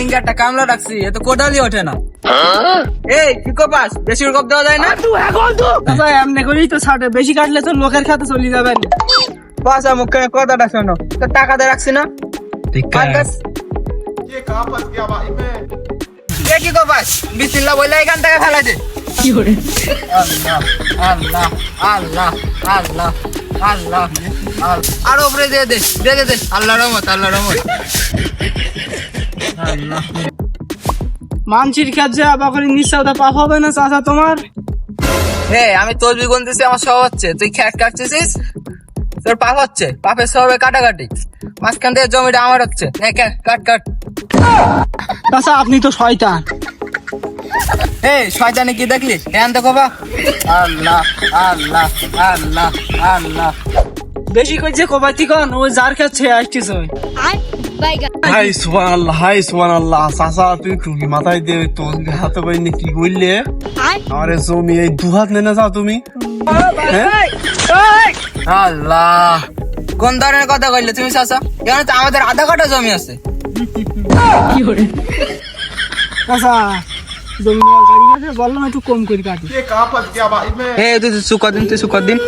ভেঙ্গে একটা কামলা রাখছি, এ তো কোদালি ওঠে না। এই কি কপাস, বেশি কপ দেওয়া যায় না? চাচা এমনি করেই তো ছাড়ে, বেশি কাটলে তো লোকের খাতে চলে যাবেন। বাসা মুখে কথাটা শোনো, তো টাকা দিয়ে রাখছি না। এ কি কপাস, বিসমিল্লাহ বলে এখান থেকে ফেলা দে। আল্লাহ আল্লাহ আল্লাহ আল্লাহ আল্লাহ, আর উপরে দিয়ে দে, দে দে দে। আল্লাহ রহমত, আল্লাহ রহমত। আল্লাহ মানসির কাছে আবার করে নিঃশ্বাসটা পাপ হবে না চাচা তোমার? হে, আমি তসবি গুনতেছি, আমার সব হচ্ছে, তুই খ্যাট কাটতেছিস, তোর পাপ হচ্ছে। পাপের স্বভাবে কাটাকাটি, মাঝখান থেকে জমিটা আমার হচ্ছে। কাট কাট। চাচা আপনি তো শয়তান। এই শয়তানি কি দেখলি? ধ্যান দেখো বা। আল্লাহ আল্লাহ আল্লাহ আল্লাহ। বেশি করছে কবাতি কন, ও যার কাছে আসতেছে। হাই সুবহানাল্লাহ চাচা তুই কি মাথায় দিয়ে তোর হাতে পাইনি কি বললে? আরে জমি এই দু হাত নেনে যাও তুমি। আল্লাহ, কোন ধরনের কথা কইলে তুমি চাচা? এখানে তো আমাদের আধা কাটা জমি আছে। চাচা জমি নেওয়ার গাড়ি আছে, বললাম একটু কম করে কাটি। হে তুই সুকর দিন, তুই সুকর দিন।